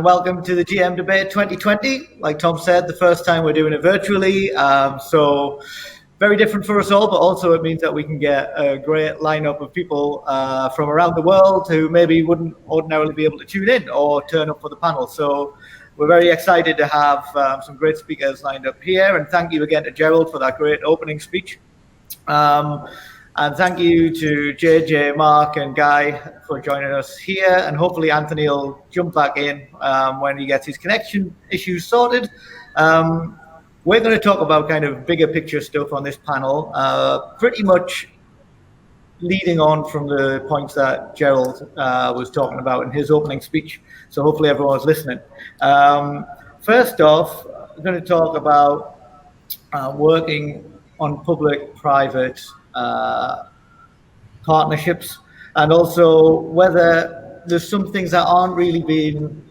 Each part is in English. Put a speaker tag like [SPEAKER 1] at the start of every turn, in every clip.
[SPEAKER 1] welcome to the GM Debate 2020. Like Tom said, the first time we're doing it virtually, so very different for us all, but also it means that we can get a great lineup of people from around the world who maybe wouldn't ordinarily be able to tune in or turn up for the panel. So we're very excited to have some great speakers lined up here, and thank you again to Gerald for that great opening speech. And thank you to JJ, Mark, and Guy for joining us here. And hopefully Anthony will jump back in when he gets his connection issues sorted. We're going to talk about kind of bigger picture stuff on this panel, pretty much leading on from the points that Gerald was talking about in his opening speech. So hopefully everyone's listening. First off, I'm going to talk about working on public-private partnerships, and also whether there's some things that aren't really being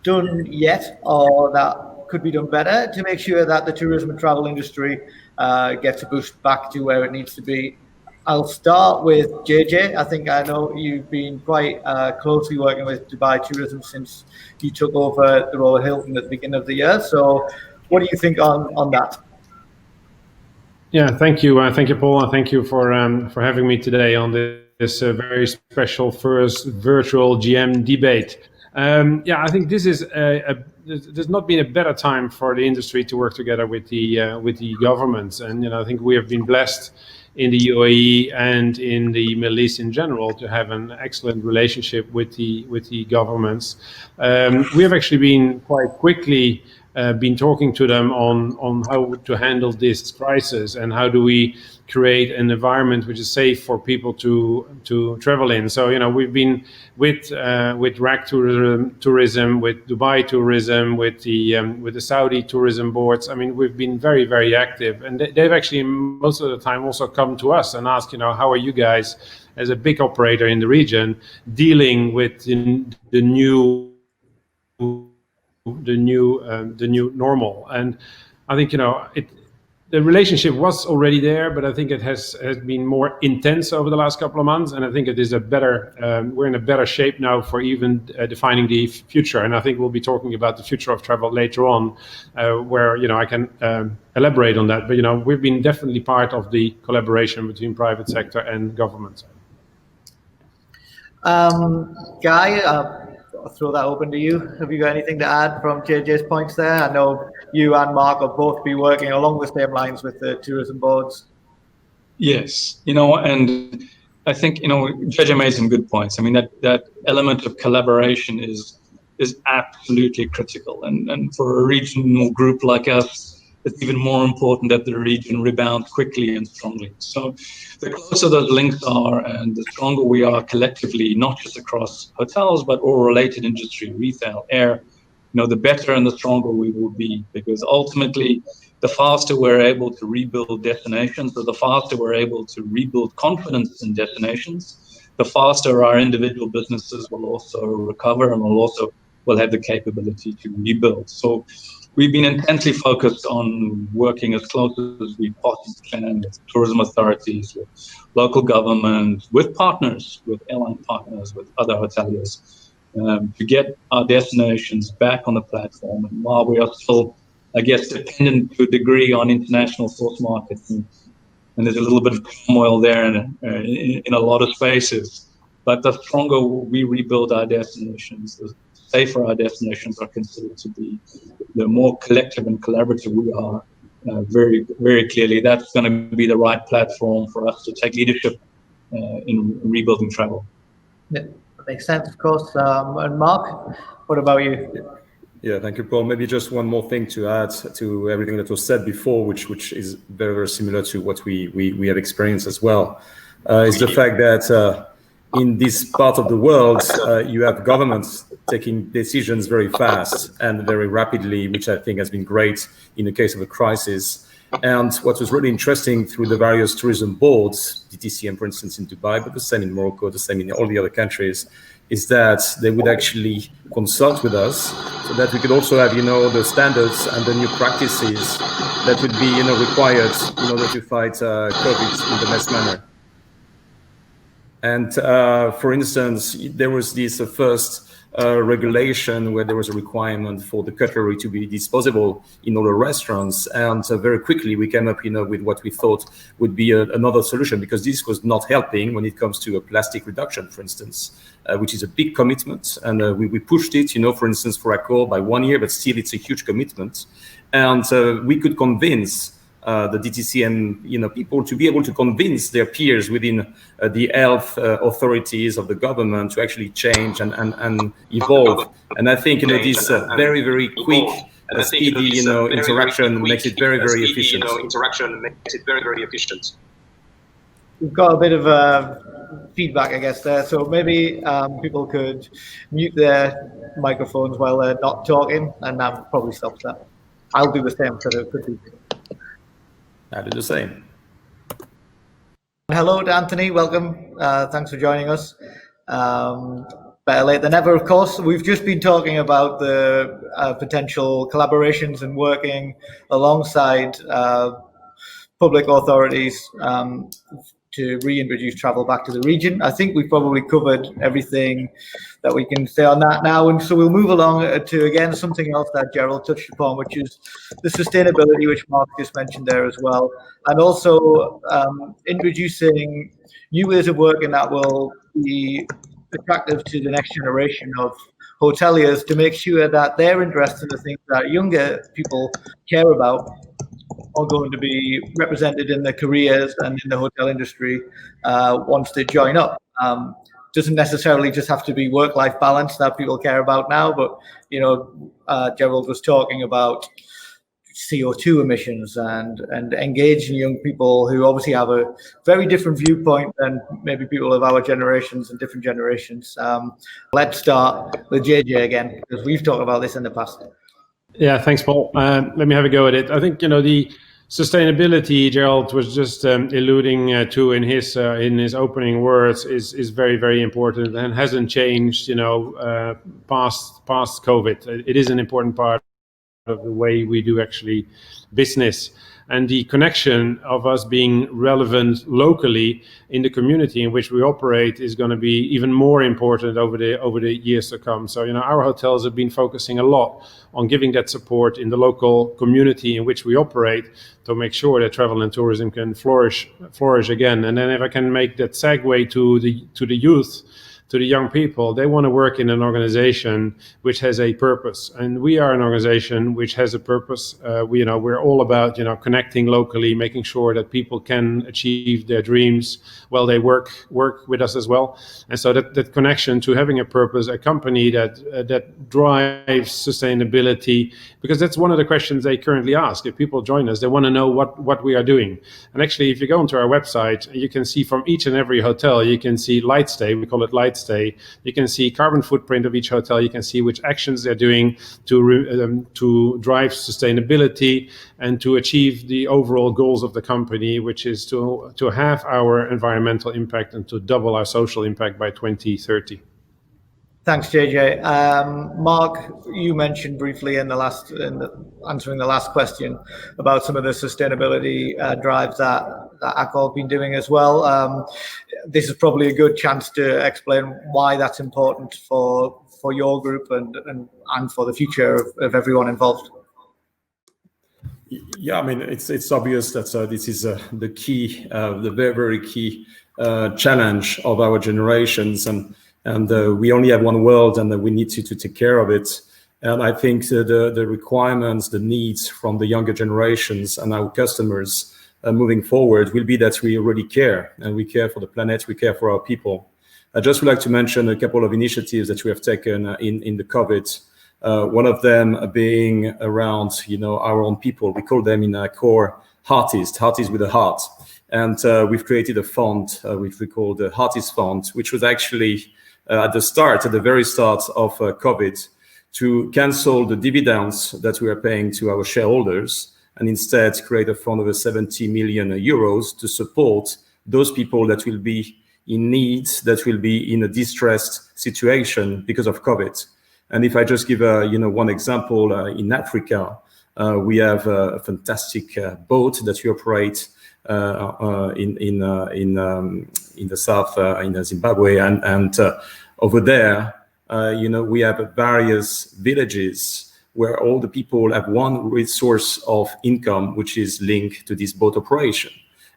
[SPEAKER 1] done yet or that could be done better to make sure that the tourism and travel industry gets a boost back to where it needs to be. I'll start with JJ. I know you've been quite closely working with Dubai Tourism since you took over the role at Hilton at the beginning of the year. So what do you think on that?
[SPEAKER 2] Yeah, thank you, Paul, and thank you for having me today on this very special first virtual GM debate. Yeah, I think this is there's not been a better time for the industry to work together with the governments, and I think we have been blessed in the UAE and in the Middle East in general to have an excellent relationship with the governments. We have actually been quite quickly been talking to them on how to handle this crisis and how do we create an environment which is safe for people to travel in. So we've been with RAC tourism, with Dubai tourism, with the Saudi tourism boards. I mean, we've been very, very active, and they've actually most of the time also come to us and ask, how are you guys as a big operator in the region dealing with the new normal. And I think the relationship was already there, but I think it has been more intense over the last couple of months, and I think it is we're in a better shape now for even defining the future. And I think we'll be talking about the future of travel later on, where I can elaborate on that. But we've been definitely part of the collaboration between private sector and government.
[SPEAKER 1] Guy, I'll throw that open to you. Have you got anything to add from JJ's points there? I know you and Mark will both be working along the same lines with the tourism boards.
[SPEAKER 3] Yes, and I think JJ made some good points. I mean that element of collaboration is absolutely critical, and for a regional group like us, it's even more important that the region rebounds quickly and strongly. So the closer those links are and the stronger we are collectively, not just across hotels, but all related industry, retail, air, the better and the stronger we will be, because ultimately the faster we're able to rebuild destinations, or the faster we're able to rebuild confidence in destinations, the faster our individual businesses will also recover and will have the capability to rebuild. So we've been intensely focused on working as close as we possibly can with tourism authorities, with local government, with partners, with airline partners, with other hoteliers, to get our destinations back on the platform. And while we are still, I guess, dependent to a degree on international source markets, and there's a little bit of turmoil there in a lot of spaces, but the stronger we rebuild our destinations, the safer our destinations are considered to be, the more collective and collaborative we are. Very, very clearly, that's going to be the right platform for us to take leadership in rebuilding travel.
[SPEAKER 1] Yeah, that makes sense, of course. And Mark, what about you?
[SPEAKER 4] Yeah, thank you, Paul. Maybe just one more thing to add to everything that was said before, which is very, very similar to what we have experienced as well, is the fact that in this part of the world, you have governments taking decisions very fast and very rapidly, which I think has been great in the case of a crisis. And what was really interesting through the various tourism boards, DTCM, for instance, in Dubai, but the same in Morocco, the same in all the other countries, is that they would actually consult with us so that we could also have, the standards and the new practices that would be, required in order to fight COVID in the best manner. And for instance, there was this first regulation where there was a requirement for the cutlery to be disposable in all the restaurants. And very quickly we came up, with what we thought would be another solution, because this was not helping when it comes to a plastic reduction, for instance, which is a big commitment. And we pushed it, for instance, for Accor by 1 year, but still it's a huge commitment. And we could convince the DTCM people to be able to convince their peers within the health authorities of the government to actually change and evolve. And I think this very, very quick, speedy interaction makes it very, very efficient.
[SPEAKER 1] We've got a bit of feedback, I guess, there. So maybe people could mute their microphones while they're not talking, and that probably stops that. I'll do the same, so there could be.
[SPEAKER 4] I do the same.
[SPEAKER 1] Hello to Anthony, welcome. Thanks for joining us. Better late than never, of course. We've just been talking about the potential collaborations and working alongside public authorities to reintroduce travel back to the region. I think we've probably covered everything that we can say on that now, and so we'll move along to, again, something else that Gerald touched upon, which is the sustainability, which Mark just mentioned there as well, and also introducing new ways of working that will be attractive to the next generation of hoteliers, to make sure that their interests in the things that younger people care about are going to be represented in their careers and in the hotel industry once they join up. Doesn't necessarily just have to be work-life balance that people care about now, but Gerald was talking about CO2 emissions and engaging young people who obviously have a very different viewpoint than maybe people of our generations and different generations. Let's start with JJ again, because we've talked about this in the past.
[SPEAKER 2] Yeah, thanks, Paul. Let me have a go at it. I think the sustainability Gerald was just alluding to in his opening words is very, very important and hasn't changed. Past COVID. It is an important part of the way we do actually business. And the connection of us being relevant locally in the community in which we operate is going to be even more important over the years to come. So, our hotels have been focusing a lot on giving that support in the local community in which we operate to make sure that travel and tourism can flourish again. And then if I can make that segue to the youth, to the young people, they want to work in an organization which has a purpose, and we are an organization which has a purpose. We're all about connecting locally, making sure that people can achieve their dreams while they work with us as well. And so that connection to having a purpose, a company that drives sustainability, because that's one of the questions they currently ask. If people join us, they want to know what we are doing. And actually, if you go onto our website, you can see from each and every hotel, you can see light stay. We call it light stay. You can see carbon footprint of each hotel. You can see which actions they're doing to drive sustainability and to achieve the overall goals of the company, which is to halve our environmental impact and to double our social impact by 2030.
[SPEAKER 1] Thanks, JJ. Mark, you mentioned briefly in answering the last question about some of the sustainability drives that Accor have been doing as well. This is probably a good chance to explain why that's important for your group and for the future of everyone involved.
[SPEAKER 4] Yeah, I mean, it's obvious that this is the key, the very, very key challenge of our generations, and we only have one world, and we need to take care of it. And I think the requirements, the needs from the younger generations and our customers moving forward will be that we really care, and we care for the planet, we care for our people. I just would like to mention a couple of initiatives that we have taken in the COVID. One of them being around, our own people. We call them in Accor Hearties with a heart. And we've created a fund, which we call the Hearties Fund, which was actually at the very start of COVID, to cancel the dividends that we are paying to our shareholders and instead create a fund of 70 million euros to support those people that will be in need, that will be in a distressed situation because of COVID. And if I just give one example, in Africa, we have a fantastic boat that we operate in the south, in Zimbabwe, and over there we have various villages where all the people have one resource of income, which is linked to this boat operation.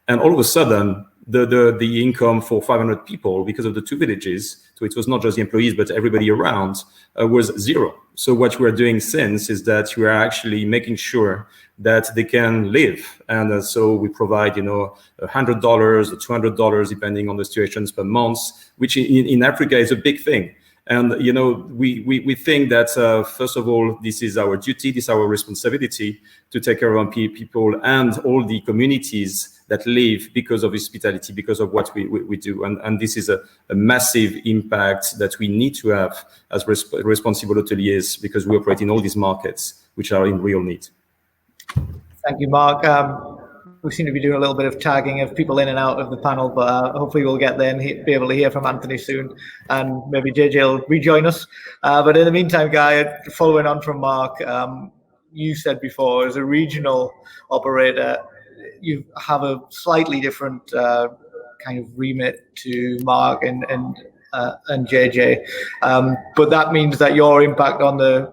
[SPEAKER 4] And all of a sudden, the income for 500 people, because of the two villages, so it was not just the employees, but everybody around, was zero. So what we're doing since is that we are actually making sure that they can live. And so we provide, $100 or $200, depending on the situations per month, which in Africa is a big thing. And, we think that, first of all, this is our duty, this is our responsibility to take care of our people and all the communities that live because of hospitality, because of what we do. And this is a massive impact that we need to have as responsible hoteliers, because we operate in all these markets, which are in real need.
[SPEAKER 1] Thank you, Mark. We seem to be doing a little bit of tagging of people in and out of the panel, but hopefully we'll get there and be able to hear from Anthony soon, and maybe JJ will rejoin us. But in the meantime, Guy, following on from Mark, you said before, as a regional operator, you have a slightly different kind of remit to Mark and JJ, but that means that your impact on the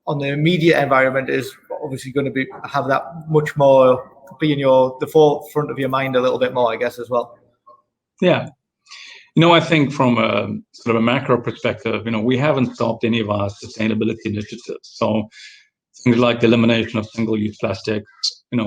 [SPEAKER 1] immediate environment is obviously going to have that much more, be in the forefront of your mind a little bit more, I guess, as well.
[SPEAKER 3] Yeah. I think from a sort of a macro perspective, we haven't stopped any of our sustainability initiatives. So things like the elimination of single-use plastics,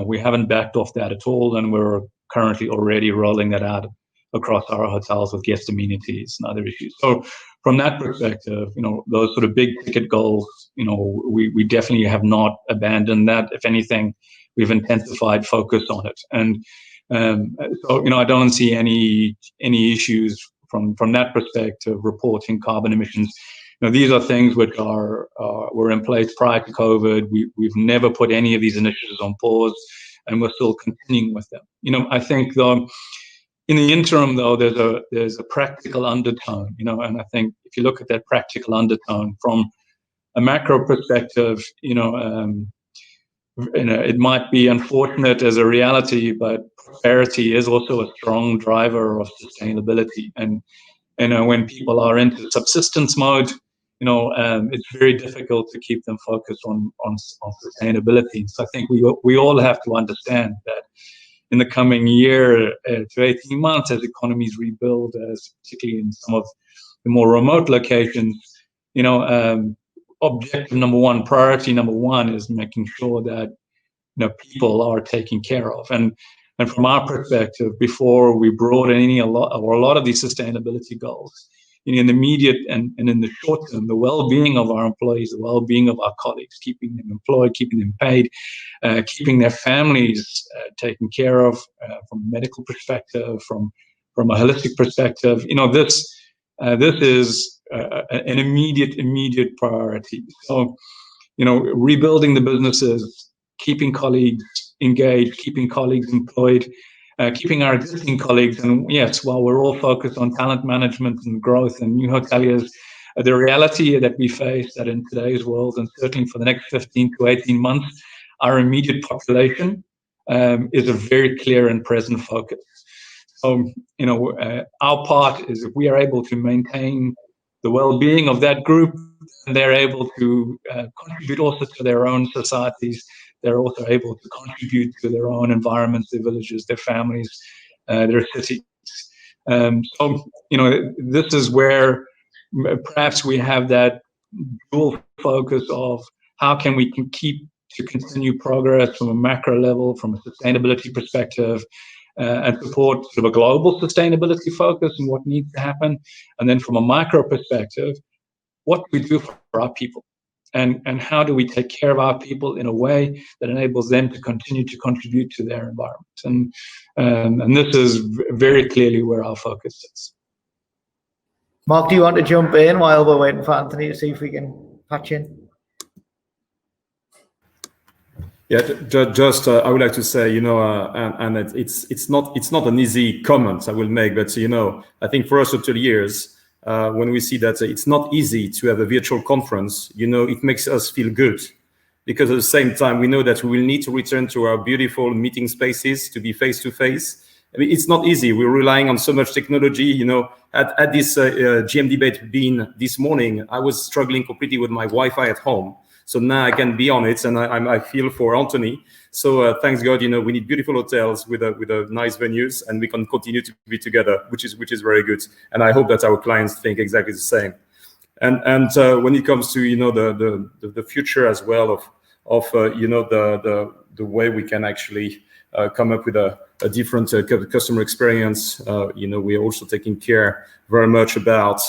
[SPEAKER 3] we haven't backed off that at all, and we're currently already rolling that out across our hotels with guest amenities and other issues. So from that perspective, those sort of big ticket goals, we definitely have not abandoned that. If anything, we've intensified focus on it. And so, I don't see any issues from that perspective, reporting carbon emissions. These are things which were in place prior to COVID. We've never put any of these initiatives on pause, and we're still continuing with them. I think though, in the interim though, there's a practical undertone. And I think if you look at that practical undertone from a macro perspective, it might be unfortunate as a reality, but prosperity is also a strong driver of sustainability. And when people are into subsistence mode, it's very difficult to keep them focused on sustainability. So I think we all have to understand that in the coming year to 18 months, as economies rebuild, particularly in some of the more remote locations, objective number one, priority number one is making sure that people are taken care of. And from our perspective, before we brought in a lot of these sustainability goals, in the immediate and in the short term, the well-being of our employees, the well-being of our colleagues, keeping them employed, keeping them paid, keeping their families taken care of from a medical perspective, from a holistic perspective. This is an immediate priority. So, rebuilding the businesses, keeping colleagues engaged, keeping colleagues employed, keeping our existing colleagues. And yes, while we're all focused on talent management and growth and new hoteliers, the reality that we face that in today's world, and certainly for the next 15 to 18 months, our immediate population is a very clear and present focus. So, our part is if we are able to maintain the well-being of that group, and they're able to contribute also to their own societies. They're also able to contribute to their own environments, their villages, their families, their cities. So, this is where perhaps we have that dual focus of how can we continue progress from a macro level, from a sustainability perspective, and support sort of a global sustainability focus and what needs to happen. And then from a micro perspective, what do we do for our people? And how do we take care of our people in a way that enables them to continue to contribute to their environment? And this is very clearly where our focus is.
[SPEAKER 1] Mark, do you want to jump in while we're waiting for Anthony to see if we can patch in?
[SPEAKER 4] Yeah, just I would like to say, and it's not an easy comment I will make, but I think for us hoteliers, when we see that it's not easy to have a virtual conference, it makes us feel good, because at the same time we know that we will need to return to our beautiful meeting spaces to be face to face, I mean, it's not easy. We're relying on so much technology. You know, at this GM debate being this morning, I was struggling completely with my Wi-Fi at home. So now I can be on it, and I feel for Anthony. So thanks God, you know, we need beautiful hotels with a nice venues, and we can continue to be together, which is very good. And I hope that our clients think exactly the same. And when it comes to, you know, the future as well of you know, the way we can actually come up with a different customer experience, you know, we are also taking care very much about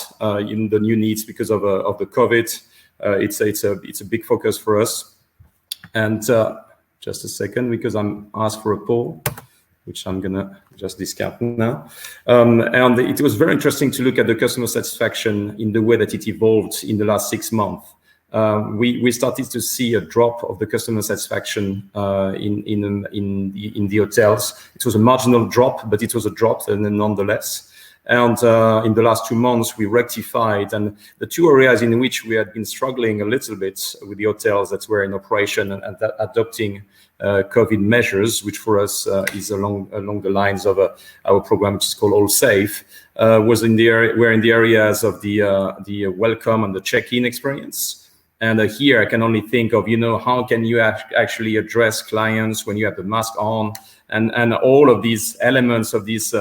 [SPEAKER 4] you know, the new needs because of the COVID. It's a big focus for us. And just a second, because I'm asked for a poll, which I'm gonna just discount now. And it was very interesting to look at the customer satisfaction in the way that it evolved in the last 6 months. We started to see a drop of the customer satisfaction in the hotels. It was a marginal drop, but it was a drop nonetheless. And in the last 2 months, we rectified. And the two areas in which we had been struggling a little bit with the hotels that were in operation and adopting COVID measures, which for us is along the lines of our program, which is called All Safe, were in the areas of the welcome and the check-in experience. And here I can only think of, you know, how can you actually address clients when you have the mask on, and all of these elements of this.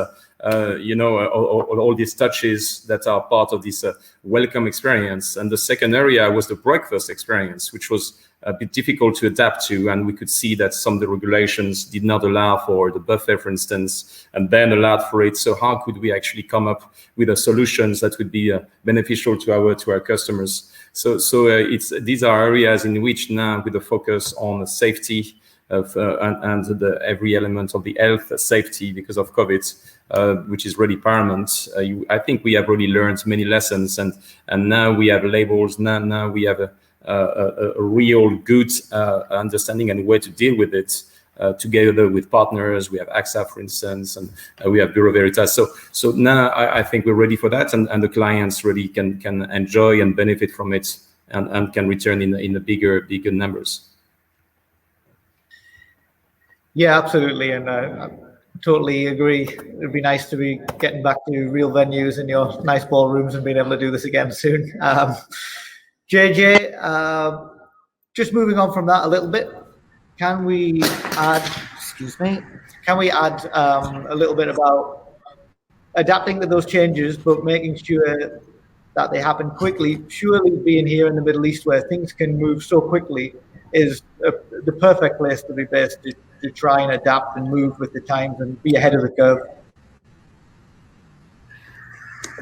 [SPEAKER 4] You know, all these touches that are part of this welcome experience. And the second area was the breakfast experience, which was a bit difficult to adapt to. And we could see that some of the regulations did not allow for the buffet, for instance, and then allowed for it. So how could we actually come up with a solutions that would be beneficial to our customers? So these are areas in which now, with the focus on safety and every element of the health safety because of COVID, which is really paramount. I think we have really learned many lessons, and now we have labels. Now we have a real good understanding and way to deal with it. Together with partners, we have AXA, for instance, and we have Bureau Veritas. So now I think we're ready for that, and the clients really can enjoy and benefit from it, and can return in the bigger numbers.
[SPEAKER 1] Yeah, absolutely, and I totally agree. It'd be nice to be getting back to real venues in your nice ballrooms and being able to do this again soon. JJ, just moving on from that a little bit, can we add a little bit about adapting to those changes, but making sure that they happen quickly? Surely being here in the Middle East where things can move so quickly is the perfect place to be based, to try and adapt and move with the times and be ahead of the curve.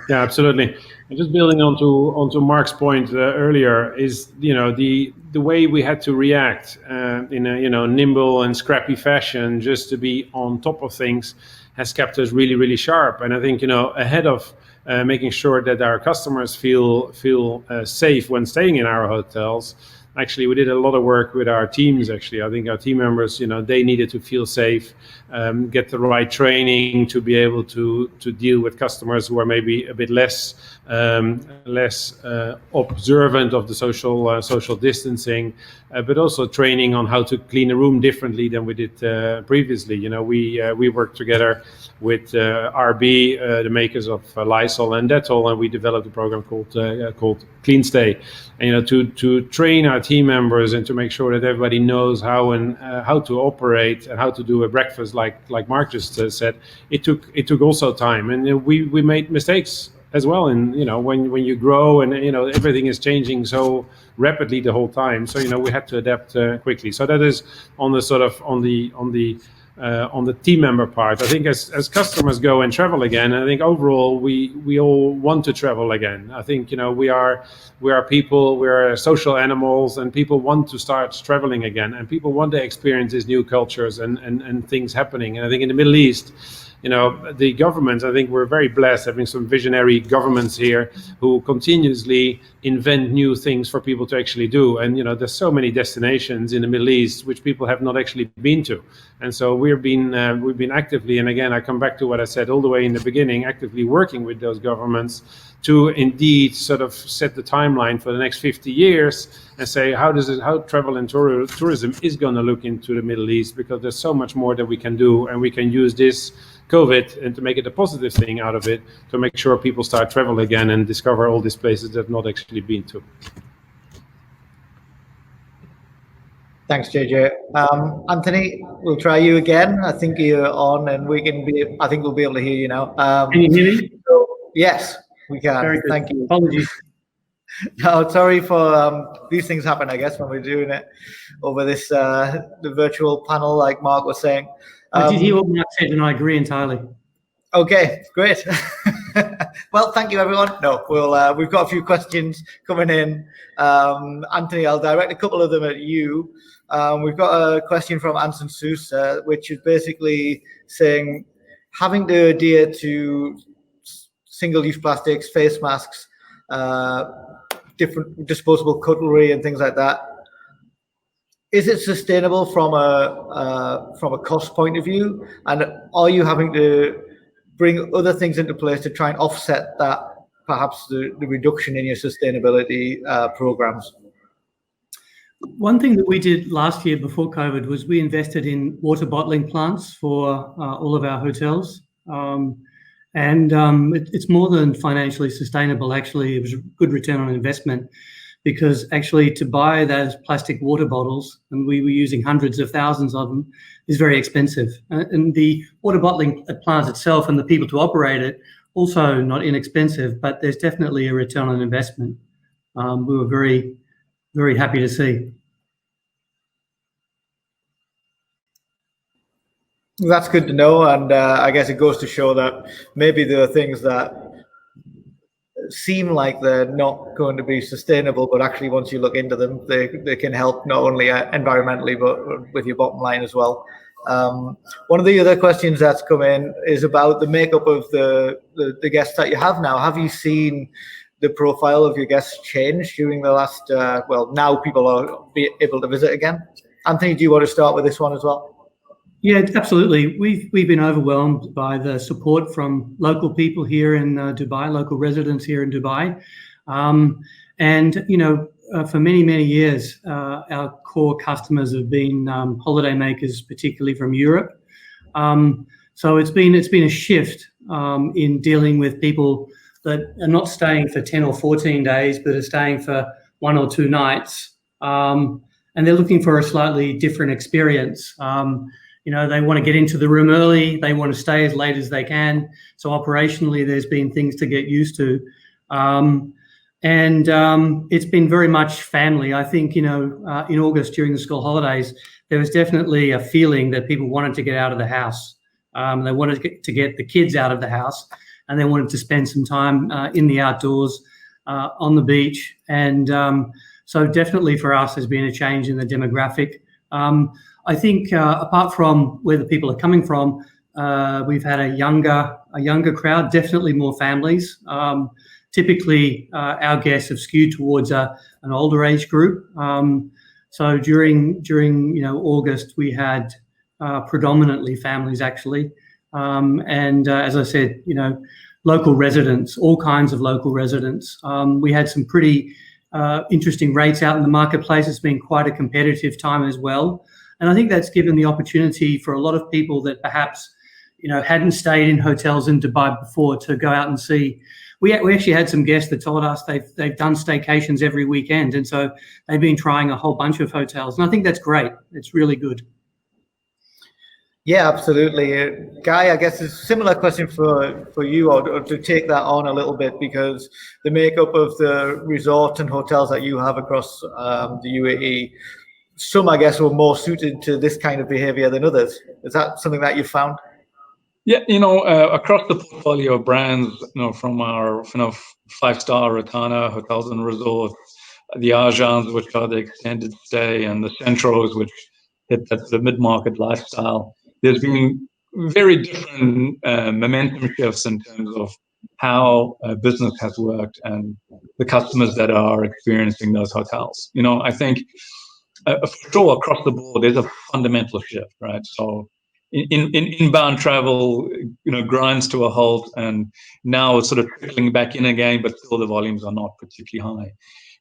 [SPEAKER 2] Yeah, absolutely. And just building onto Mark's point earlier, is, you know, the way we had to react in a, you know, nimble and scrappy fashion just to be on top of things has kept us really, really sharp. And I think, you know, ahead of making sure that our customers feel safe when staying in our hotels. Actually, we did a lot of work with our teams. Actually, I think our team members, you know, they needed to feel safe, get the right training to be able to deal with customers who are maybe a bit less observant of the social distancing, but also training on how to clean a room differently than we did previously. You know, we worked together with RB, the makers of Lysol and Dettol, and we developed a program called Clean Stay. And, you know, to train our team members and to make sure that everybody knows how to operate and how to do a breakfast, like Mark just said. It took also time, and we made mistakes as well. And, you know, when you grow and, you know, everything is changing so rapidly the whole time, so, you know, we had to adapt quickly. So that is on the sort of on the team member part. I think as customers go and travel again, I think overall we all want to travel again. I think, you know, we are people, we are social animals, and people want to start traveling again, and people want to experience these new cultures and things happening. And I think in the Middle East, you know, the governments, I think we're very blessed having some visionary governments here who continuously invent new things for people to actually do. And, you know, there's so many destinations in the Middle East which people have not actually been to. And so we've been actively, and again, I come back to what I said all the way in the beginning, actively working with those governments to indeed sort of set the timeline for the next 50 years and say how travel and tourism is going to look into the Middle East, because there's so much more that we can do, and we can use this COVID and to make it a positive thing out of it, to make sure people start travel again and discover all these places they've not actually been to.
[SPEAKER 1] Thanks, JJ. Anthony, we'll try you again. I think you're on, and I think we'll be able to hear you now.
[SPEAKER 5] Can you hear me?
[SPEAKER 1] So, yes, we can.
[SPEAKER 5] Very good.
[SPEAKER 1] Thank you.
[SPEAKER 5] Apologies.
[SPEAKER 1] No, sorry for these things happen, I guess, when we're doing it over this the virtual panel, like Mark was saying.
[SPEAKER 5] I did hear what Mark said, and I agree entirely.
[SPEAKER 1] Okay, great. Well, thank you, everyone. No, we've got a few questions coming in. Anthony, I'll direct a couple of them at you. We've got a question from Anson Seuss, which is basically saying, having to adhere to single-use plastics, face masks, different disposable cutlery and things like that, is it sustainable from a cost point of view? And are you having to bring other things into place to try and offset that, perhaps the reduction in your sustainability programs?
[SPEAKER 5] One thing that we did last year before COVID was we invested in water bottling plants for all of our hotels. It's more than financially sustainable. Actually, it was a good return on investment, because actually to buy those plastic water bottles, and we were using hundreds of thousands of them, is very expensive. And the water bottling plant itself and the people to operate it, also not inexpensive, but there's definitely a return on investment. We were very, very happy to see.
[SPEAKER 1] That's good to know, and I guess it goes to show that maybe there are things that seem like they're not going to be sustainable, but actually once you look into them, they can help not only environmentally, but with your bottom line as well. One of the other questions that's come in is about the makeup of the guests that you have now. Have you seen the profile of your guests change during the last, now people are able to visit again? Anthony, do you want to start with this one as well?
[SPEAKER 5] Yeah, absolutely. We've been overwhelmed by the support from local people here in Dubai, local residents here in Dubai. For many, many years, our core customers have been holidaymakers, particularly from Europe. So it's been a shift in dealing with people that are not staying for 10 or 14 days, but are staying for 1 or 2 nights. And they're looking for a slightly different experience. They want to get into the room early. They want to stay as late as they can. So operationally, there's been things to get used to. It's been very much family. I think, in August during the school holidays, there was definitely a feeling that people wanted to get out of the house. They wanted to get the kids out of the house, and they wanted to spend some time in the outdoors, on the beach. And so definitely for us, there's been a change in the demographic. I think apart from where the people are coming from, we've had a younger crowd, definitely more families. Typically, our guests have skewed towards an older age group. So during August, we had predominantly families actually, as I said, local residents, all kinds of local residents. We had some pretty interesting rates out in the marketplace. It's been quite a competitive time as well. And I think that's given the opportunity for a lot of people that perhaps, hadn't stayed in hotels in Dubai before to go out and see. We actually had some guests that told us they've done staycations every weekend. And so they've been trying a whole bunch of hotels. And I think that's great. It's really good.
[SPEAKER 1] Yeah, absolutely. Guy, I guess it's a similar question for you, or to take that on a little bit, because the makeup of the resorts and hotels that you have across the UAE, some, I guess, were more suited to this kind of behavior than others. Is that something that you found?
[SPEAKER 3] Yeah, across the portfolio of brands, from our 5-star Rotana hotels and resorts, the Arjans, which are the extended stay, and the Centros, which hit the mid-market lifestyle, there's been very different momentum shifts in terms of how business has worked and the customers that are experiencing those hotels. I think for sure across the board, there's a fundamental shift, right? So inbound travel, grinds to a halt, and now it's sort of trickling back in again, but still the volumes are not particularly high.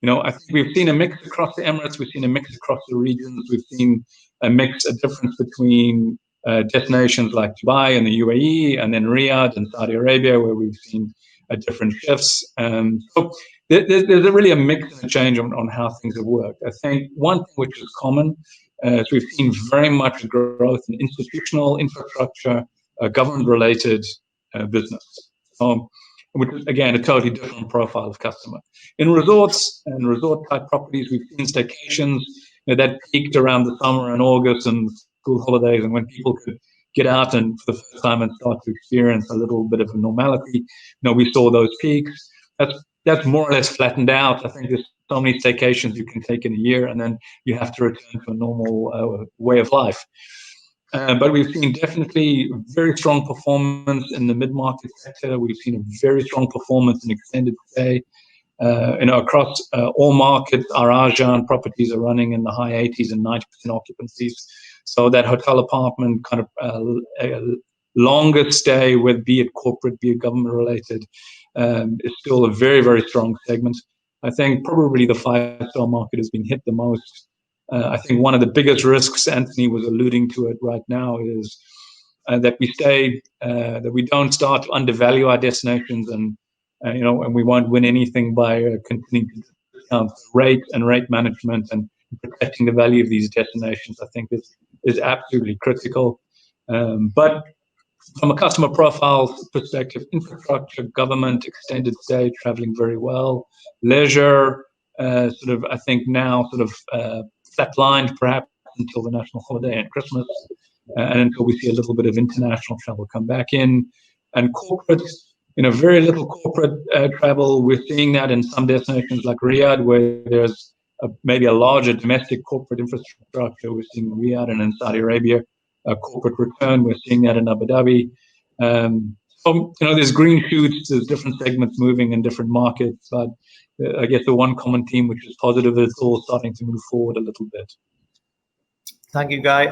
[SPEAKER 3] I think we've seen a mix across the Emirates, we've seen a mix across the regions, we've seen a difference between destinations like Dubai and the UAE, and then Riyadh and Saudi Arabia, where we've seen different shifts. So there's really a mix and a change on how things have worked. I think one thing which is common is we've seen very much growth in institutional infrastructure, government-related business. Which is, again, a totally different profile of customer. In resorts and resort-type properties, we've seen staycations that peaked around the summer and August and school holidays, and when people could get out and for the first time and start to experience a little bit of a normality, we saw those peaks. That's more or less flattened out. I think there's so many staycations you can take in a year, and then you have to return to a normal way of life. But we've seen definitely very strong performance in the mid-market sector. We've seen a very strong performance in extended stay. Across all markets, our Arjan properties are running in the high 80s and 90% occupancies. So that hotel apartment kind of longer stay, with be it corporate, be it government related, is still a very, very strong segment. I think probably the 5-star market has been hit the most. I think one of the biggest risks, Anthony was alluding to it right now, is that we don't start to undervalue our destinations, and we won't win anything by continuing to discount rate and rate management and protecting the value of these destinations. I think is absolutely critical. But from a customer profile perspective, infrastructure, government, extended stay, traveling very well. Leisure, I think now flatlined perhaps until the national holiday and Christmas, and until we see a little bit of international travel come back in. And corporate, very little corporate travel. We're seeing that in some destinations like Riyadh, where there's maybe a larger domestic corporate infrastructure. We're seeing Riyadh, and in Saudi Arabia, a corporate return. We're seeing that in Abu Dhabi. So, there's green shoots, there's different segments moving in different markets, but I guess the one common theme which is positive is all starting to move forward a little bit.
[SPEAKER 1] Thank you, Guy.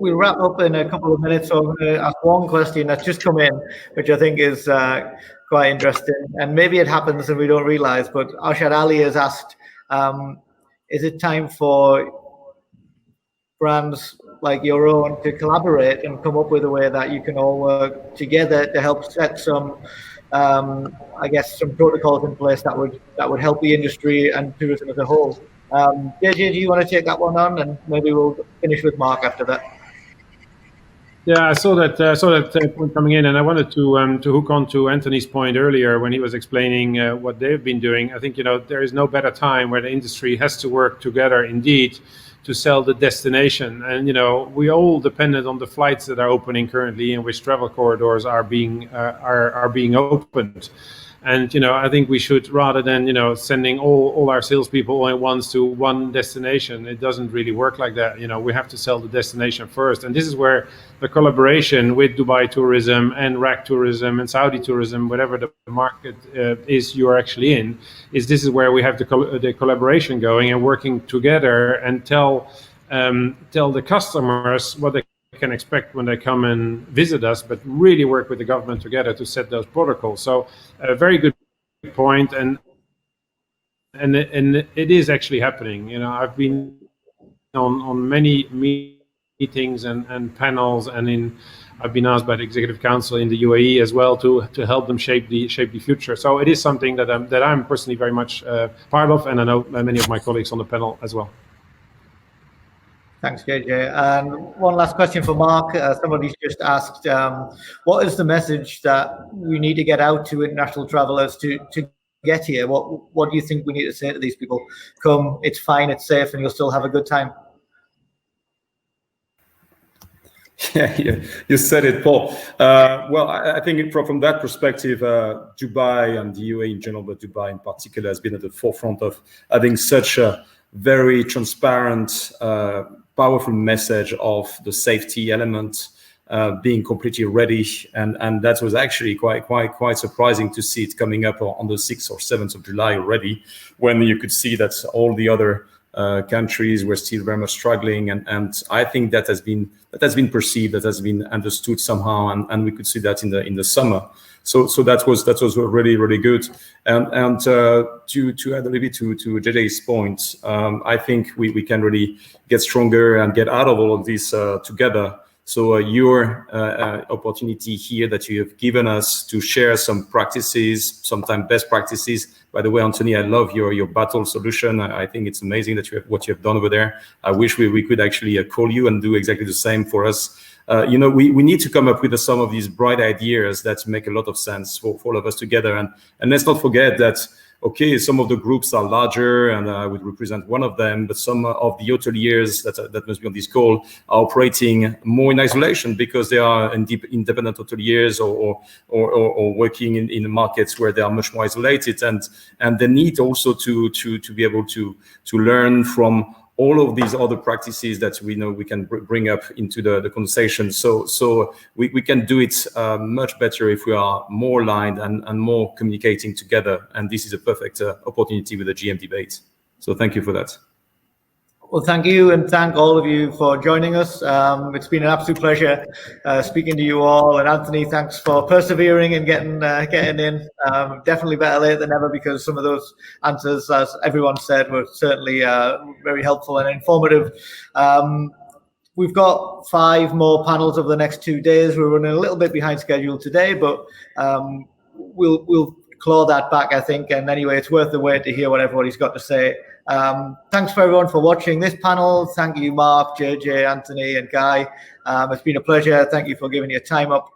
[SPEAKER 1] We'll wrap up in a couple of minutes, so I'm going to ask one question that's just come in, which I think is quite interesting, and maybe it happens and we don't realize, but Arshad Ali has asked, is it time for brands like your own to collaborate and come up with a way that you can all work together to help set some, some protocols in place that would help the industry and tourism as a whole? JJ, do you want to take that one on, and maybe we'll finish with Mark after that?
[SPEAKER 2] Yeah, I saw that point coming in, and I wanted to hook on to Anthony's point earlier when he was explaining what they've been doing. I think there is no better time where the industry has to work together indeed to sell the destination, and we all dependent on the flights that are opening currently, in which travel corridors are being opened. And I think we should, rather than sending all our salespeople all at once to one destination, it doesn't really work like that. We have to sell the destination first, and this is where the collaboration with Dubai Tourism and RAK Tourism and Saudi Tourism, whatever the market is you're actually in, this is where we have the collaboration going and working together, and tell the customers what they can expect when they come and visit us, but really work with the government together to set those protocols. So a very good point, and it is actually happening. I've been on many meetings and panels, and I've been asked by the Executive Council in the UAE as well to help them shape the future. So it is something that I'm personally very much part of, and I know many of my colleagues on the panel as well.
[SPEAKER 1] Thanks, JJ. And one last question for Mark. Somebody's just asked, what is the message that we need to get out to international travelers to get here? What do you think we need to say to these people? Come, it's fine, it's safe, and you'll still have a good time.
[SPEAKER 4] Yeah, you said it, Paul. Well, I think from that perspective, Dubai and the UAE in general, but Dubai in particular, has been at the forefront of having such a very transparent, powerful message of the safety element, being completely ready, and that was actually quite surprising to see it coming up on the 6th or 7th of July already, when you could see that all the other countries were still very much struggling, and I think that has been perceived, that has been understood somehow, and we could see that in the summer. So that was really good. And to add a little bit to JJ's point, I think we can really get stronger and get out of all of this together. So your opportunity here that you have given us to share some practices, sometimes best practices. By the way, Anthony, I love your battle solution. I think it's amazing that what you have done over there. I wish we could actually call you and do exactly the same for us. We need to come up with some of these bright ideas that make a lot of sense for all of us together. And let's not forget that, okay, some of the groups are larger, and I would represent one of them, but some of the hoteliers that must be on this call are operating more in isolation because they are independent hoteliers or working in markets where they are much more isolated, and they need also to be able to learn from all of these other practices that we know we can bring up into the conversation. So we can do it much better if we are more aligned and more communicating together. And this is a perfect opportunity with the GM debate. So thank you for that.
[SPEAKER 1] Well, thank you, and thank all of you for joining us. It's been an absolute pleasure speaking to you all. And Anthony, thanks for persevering and getting in. Definitely better late than never, because some of those answers, as everyone said, were certainly very helpful and informative. We've got 5 more panels over the next 2 days. We're running a little bit behind schedule today, but we'll claw that back, I think. And anyway, it's worth the wait to hear what everybody's got to say. Thanks for everyone for watching this panel. Thank you, Mark, JJ, Anthony, and Guy. It's been a pleasure. Thank you for giving your time up.